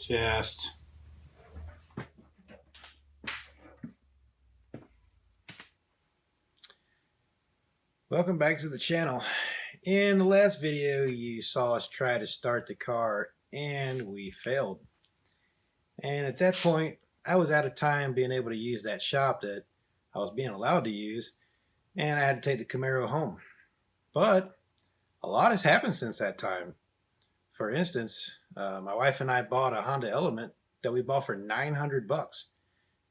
Just welcome back to the channel. In the last video you saw us try to start the car and we failed. And at that point I was out of time being able to use that shop that I was being allowed to use, and I had to take the Camaro home. But a lot has happened since that time. For instance, my wife and I bought a Honda Element that we bought for $900,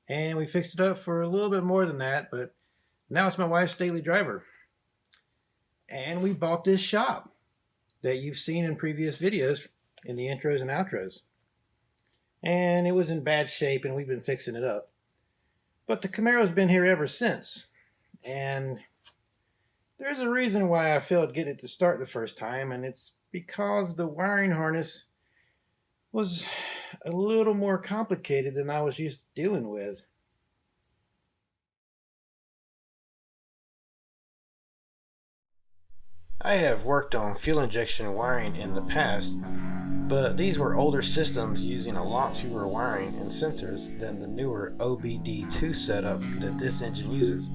and we fixed it up for a little bit more than that, but now it's my wife's daily driver. And we bought this shop that you've seen in previous videos in the intros and outros, and it was in bad shape and we've been fixing it up. But the Camaro's been here ever since, and there's a reason why I failed getting it to start the first time, and it's because the wiring harness was a little more complicated than I was used to dealing with. I have worked on fuel injection wiring in the past, but these were older systems using a lot fewer wiring and sensors than the newer OBD2 setup that this engine uses.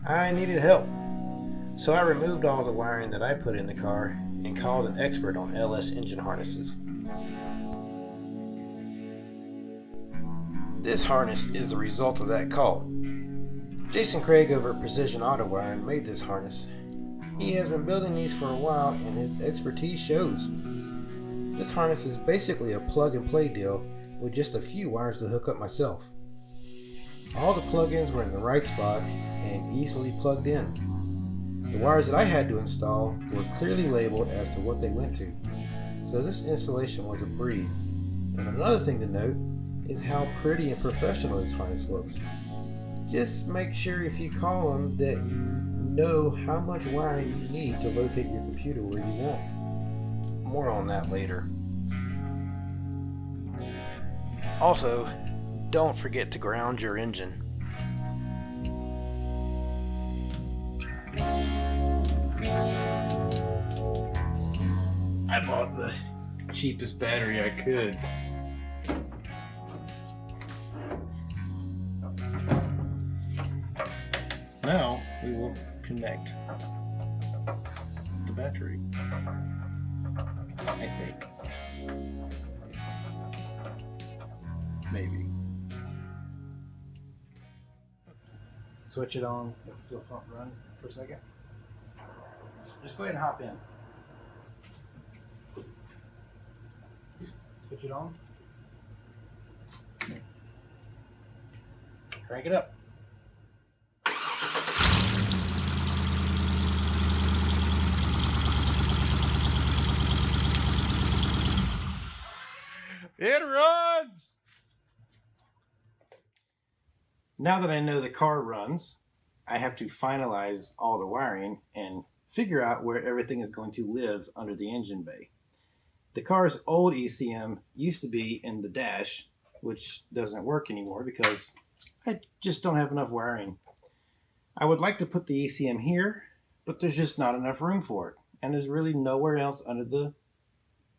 I needed help, so I removed all the wiring that I put in the car and called an expert on LS engine harnesses. This harness is the result of that call. Jason Craig over at Precision Auto Wiring made this harness. He has been building these for a while and his expertise shows. This harness is basically a plug and play deal with just a few wires to hook up myself. All the plug-ins were in the right spot and easily plugged in. The wires that I had to install were clearly labeled as to what they went to, so this installation was a breeze. And another thing to note is how pretty and professional this harness looks. Just make sure if you call them that you know how much wiring you need to locate your computer where you want. More on that later. Also, don't forget to ground your engine. I bought the cheapest battery I could. Now we will connect the battery, I think. Maybe. Switch it on, let the fuel pump run for a second. Just go ahead and hop in. Switch it on. Crank it up. It runs! Now that I know the car runs, I have to finalize all the wiring and figure out where everything is going to live under the engine bay. The car's old ECM used to be in the dash, which doesn't work anymore because I just don't have enough wiring. I would like to put the ECM here, but there's just not enough room for it, and there's really nowhere else under the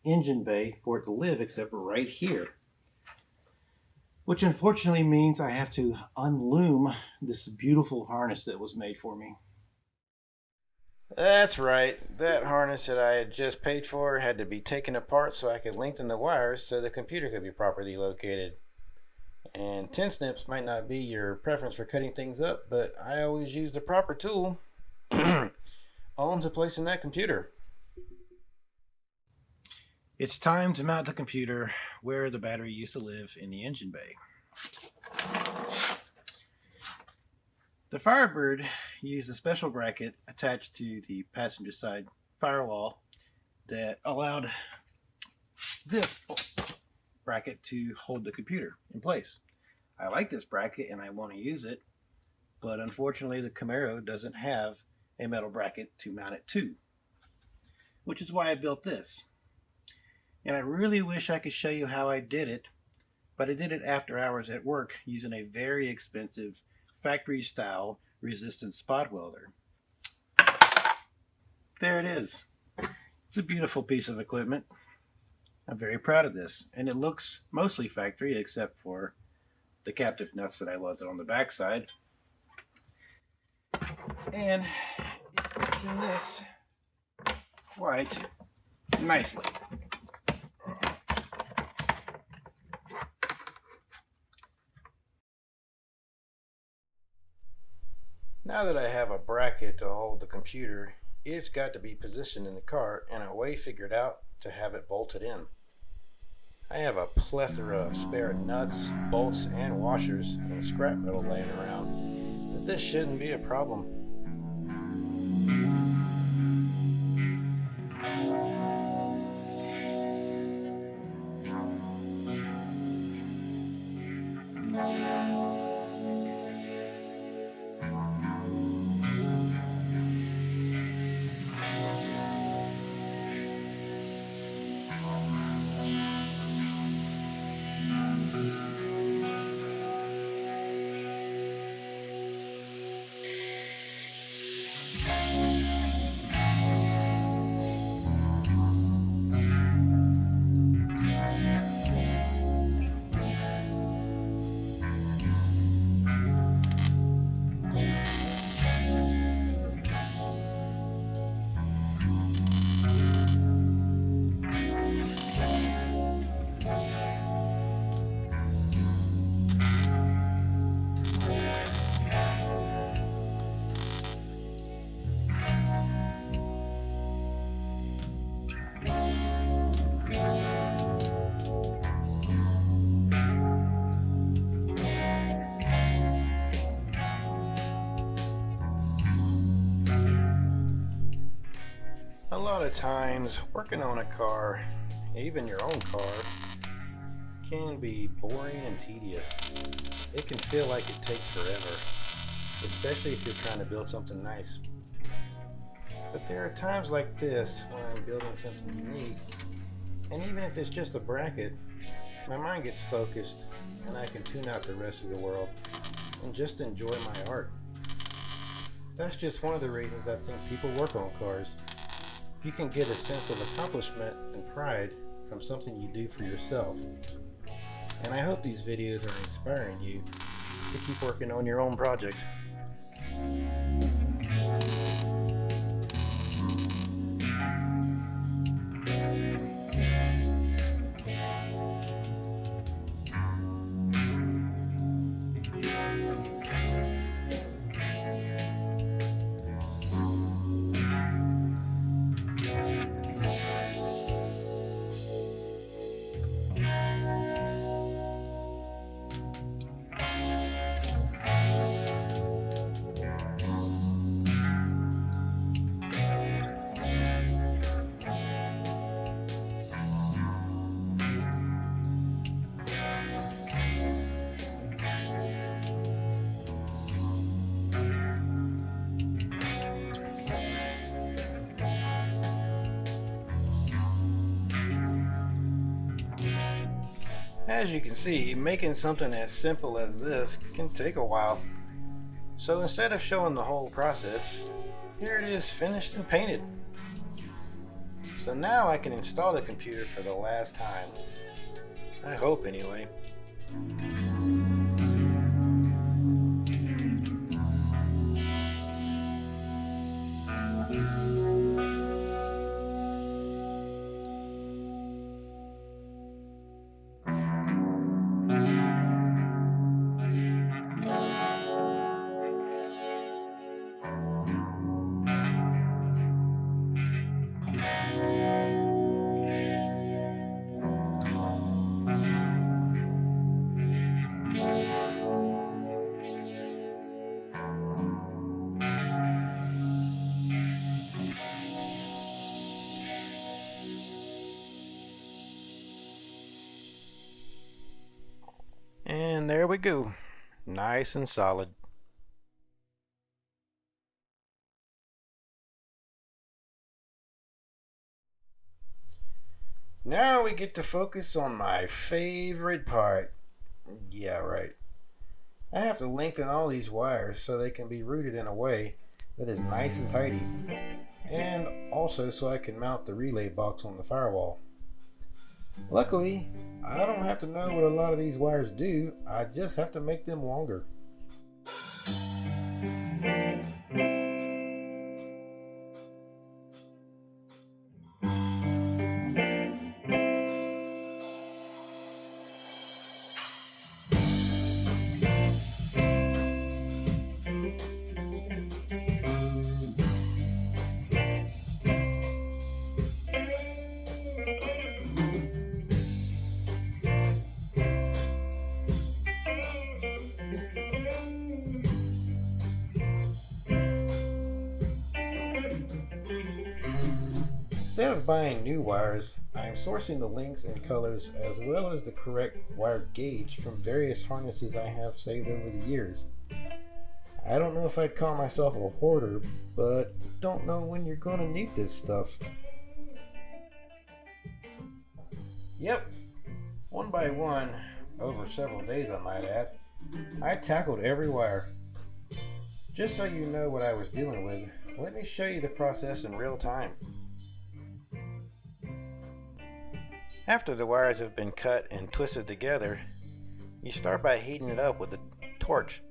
engine bay for it to live except right here, which unfortunately means I have to unloom this beautiful harness that was made for me. That's right, that harness that I had just paid for had to be taken apart so I could lengthen the wires so the computer could be properly located. And 10 snips might not be your preference for cutting things up, but I always use the proper tool on to place in that computer. It's time to mount the computer where the battery used to live in the engine bay. The Firebird used a special bracket attached to the passenger side firewall that allowed this bracket to hold the computer in place. I like this bracket and I want to use it, but unfortunately the Camaro doesn't have a metal bracket to mount it to, which is why I built this. And I really wish I could show you how I did it, but I did it after hours at work using a very expensive factory style resistant spot welder. There it is. It's a beautiful piece of equipment. I'm very proud of this, and it looks mostly factory except for the captive nuts that I welded on the backside. And it fits in this quite nicely. Now that I have a bracket to hold the computer, it's got to be positioned in the car and a way figured out to have it bolted in. I have a plethora of spare nuts, bolts, and washers and scrap metal laying around, but this shouldn't be a problem. A lot of times, working on a car, even your own car, can be boring and tedious. It can feel like it takes forever, especially if you're trying to build something nice. But there are times like this when I'm building something unique, and even if it's just a bracket, my mind gets focused and I can tune out the rest of the world and just enjoy my art. That's just one of the reasons I think people work on cars. You can get a sense of accomplishment and pride from something you do for yourself. And I hope these videos are inspiring you to keep working on your own project. As you can see, making something as simple as this can take a while. So instead of showing the whole process, here it is finished and painted. So now I can install the computer for the last time. I hope anyway. And there we go. Nice and solid. Now we get to focus on my favorite part. Yeah, right. I have to lengthen all these wires so they can be routed in a way that is nice and tidy. And also so I can mount the relay box on the firewall. Luckily, I don't have to know what a lot of these wires do. I just have to make them longer. Instead of buying new wires, I am sourcing the lengths and colors as well as the correct wire gauge from various harnesses I have saved over the years. I don't know if I'd call myself a hoarder, but you don't know when you're going to need this stuff. Yep, one by one, over several days I might add, I tackled every wire. Just so you know what I was dealing with, let me show you the process in real time. After the wires have been cut and twisted together, you start by heating it up with a torch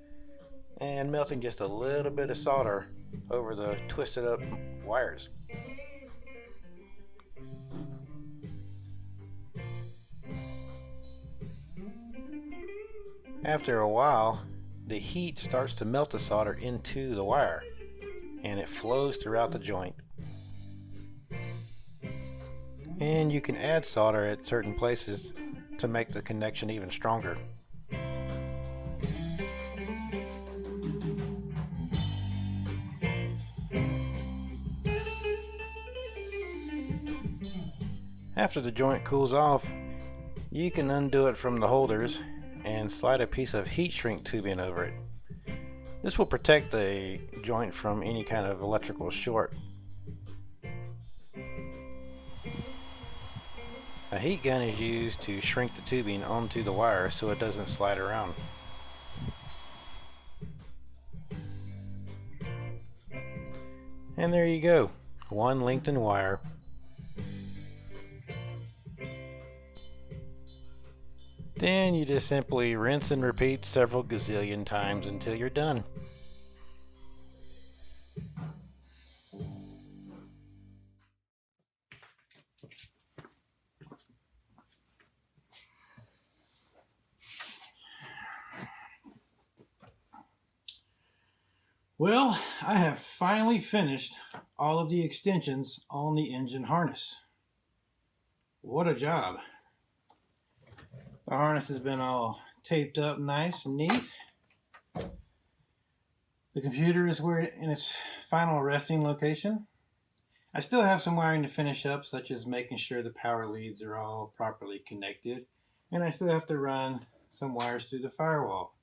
and melting just a little bit of solder over the twisted up wires. After a while, the heat starts to melt the solder into the wire and it flows throughout the joint. And you can add solder at certain places to make the connection even stronger. After the joint cools off, you can undo it from the holders and slide a piece of heat shrink tubing over it. This will protect the joint from any kind of electrical short. A heat gun is used to shrink the tubing onto the wire so it doesn't slide around. And there you go, one lengthened wire. Then you just simply rinse and repeat several gazillion times until you're done. Well, I have finally finished all of the extensions on the engine harness. What a job. The harness has been all taped up nice and neat. The computer is in its final resting location. I still have some wiring to finish up, such as making sure the power leads are all properly connected, and I still have to run some wires through the firewall.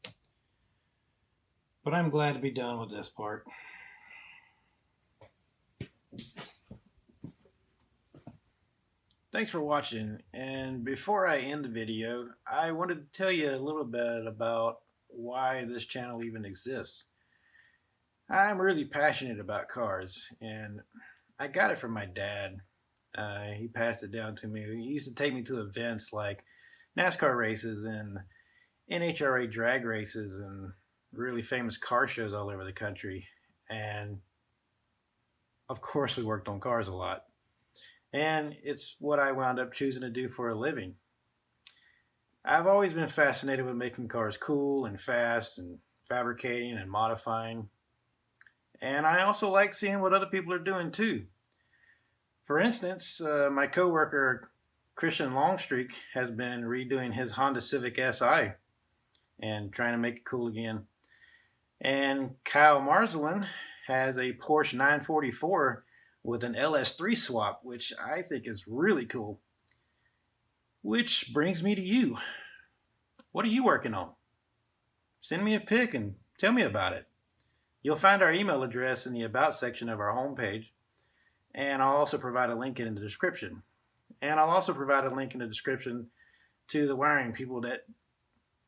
But I'm glad to be done with this part. Thanks for watching, and before I end the video, I wanted to tell you a little bit about why this channel even exists. I'm really passionate about cars, and I got it from my dad. He passed it down to me. He used to take me to events like NASCAR races and NHRA drag races and really famous car shows all over the country. And of course we worked on cars a lot. And it's what I wound up choosing to do for a living. I've always been fascinated with making cars cool and fast and fabricating and modifying. And I also like seeing what other people are doing too. For instance, my coworker Christian Longstreak has been redoing his Honda Civic Si and trying to make it cool again. And Kyle Marzlin has a Porsche 944 with an LS3 swap, which I think is really cool. Which brings me to you. What are you working on? Send me a pic and tell me about it. You'll find our email address in the About section of our homepage, and I'll also provide a link in the description. And I'll also provide a link in the description to the wiring people that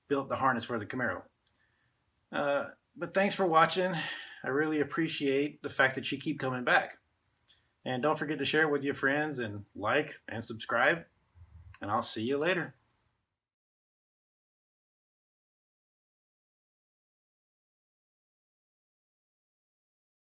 built the harness for the Camaro. But thanks for watching. I really appreciate the fact that you keep coming back. And don't forget to share it with your friends and like and subscribe. and I'll see you later.